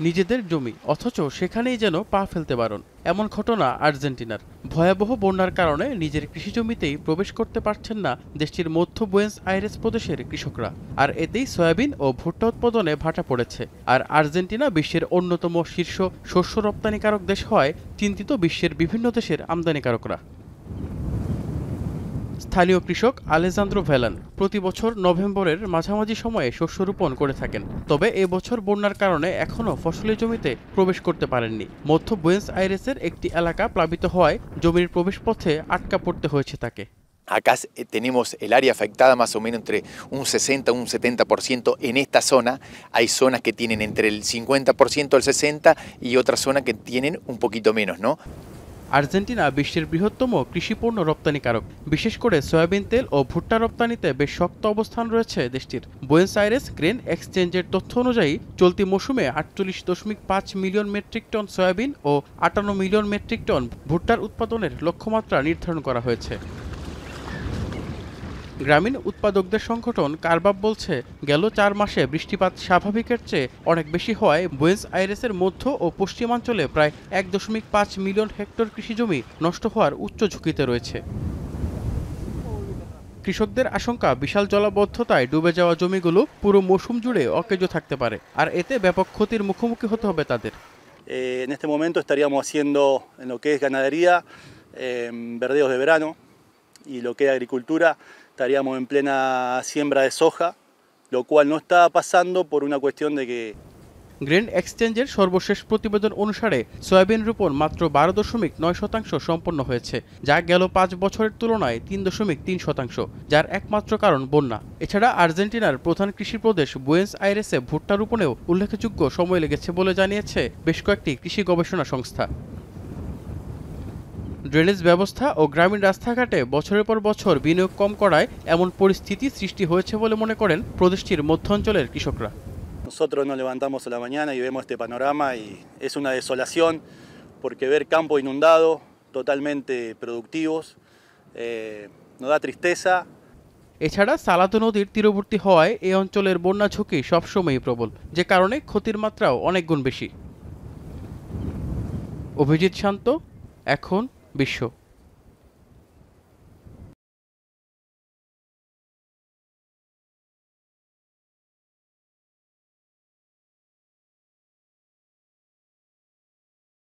নিজেদের জমি, অথচ সেখানেই যেন পা ফেলতে বারণ। এমন ঘটনা আর্জেন্টিনার। ভয়াবহ বন্যার কারণে নিজের কৃষিজমিতেই প্রবেশ করতে পারছেন না দেশটির মধ্য বুয়েন্স আইরেস প্রদেশের কৃষকরা। আর এতেই সয়াবিন ও ভুট্টা উৎপাদনে ভাটা পড়েছে। আর আর্জেন্টিনা বিশ্বের অন্যতম শীর্ষ শস্য রপ্তানিকারক দেশ হওয়ায় চিন্তিত বিশ্বের বিভিন্ন দেশের আমদানিকারকরা। স্থানীয় কৃষক আলেজান্দ্রো ভেলান প্রতি বছর নভেম্বরের মাঝামাঝি সময়ে শস্য রোপণ করে থাকেন। তবে এবছর বন্যার কারণে এখনও ফসলের জমিতে প্রবেশ করতে পারেননি। মধ্য বুয়েন্স আইরেসের একটি এলাকা প্লাবিত হওয়ায় জমির প্রবেশপথে আটকা পড়তে হয়েছে তাকে। Acá tenemos el área afectada más o menos entre un 60 y un 70%. En esta zona hay zonas que tienen entre el 50% al 60% y otras zonas que tienen un poquito menos, ¿no? Argentina বিশ্বের বৃহত্তম কৃষিপণ্য রপ্তানিকারক। বিশেষ করে soybean তেল ও ভুট্টা রপ্তানিতে বেশ শক্ত অবস্থান রয়েছে দেশটির। বুয়েন্স আইরেস গ্রেন এক্সচেঞ্জের তথ্য অনুযায়ী চলতি মৌসুমে 48.5 মিলিয়ন মেট্রিক টন সয়াবিন ও 58 মিলিয়ন মেট্রিক টন ভুট্টার উৎপাদনের লক্ষ্যমাত্রা নির্ধারণ করা হয়েছে। গ্রামীণ উৎপাদকদের সংগঠন কারবাব বলছে, গেল 4 মাসে বৃষ্টিপাত স্বাভাবিকের চেয়ে অনেক বেশি হওয়ায় বুয়েন্স আইরেসের মধ্য ও পশ্চিমাঞ্চলে প্রায় 1.5 মিলিয়ন হেক্টর কৃষিজমি নষ্ট হওয়ার উচ্চ ঝুঁকিতে রয়েছে। কৃষকদের আশঙ্কা, বিশাল জলাবদ্ধতায় ডুবে যাওয়া জমিগুলো পুরো মৌসুম জুড়ে অকেজো থাকতে পারে, আর এতে ব্যাপক ক্ষতির মুখোমুখি হতে হবে তাদের। En este momento estaríamos haciendo en lo que es ganadería, verdeos de verano, y lo que es agricultura estaríamos en plena siembra de soja, lo cual no está pasando por una cuestión de que grain এক্সচেঞ্জের সর্বশেষ প্রতিবেদন অনুসারে soybean রোপণ মাত্র 12.9% সম্পন্ন হয়েছে, যা গেল 5 বছরের তুলনায় 3.3%, যার একমাত্র কারণ বন্যা। এছাড়া আর্জেন্টিনার প্রধান কৃষি প্রদেশ বুয়েন্স আইরেসে ভুট্টা রোপণেও উল্লেখযোগ্য সময় লেগেছে বলে জানিয়েছে বেশ কয়েকটি কৃষি গবেষণা সংস্থা। ড্রেনেজ ব্যবস্থা ও গ্রামীণ রাস্তাঘাটে বছরের পর বছর বিনিয়োগ কম করায় এমন পরিস্থিতি সৃষ্টি হয়েছে বলে মনে করেন প্রদেশটির মধ্যাঞ্চলের কৃষকরা। Nosotros nos levantamos a la mañana y vemos este panorama y es una desolación porque ver campos inundados, totalmente productivos, nos da tristeza. এছাড়া সালাতো নদীর তীরবর্তী হওয়ায় এই অঞ্চলের বন্যা ঝুঁকি সবসময়ই প্রবল, যে কারণে ক্ষতির মাত্রাও অনেক গুণ বেশি। অভিজিৎ শান্ত, এখন বিশ্ব।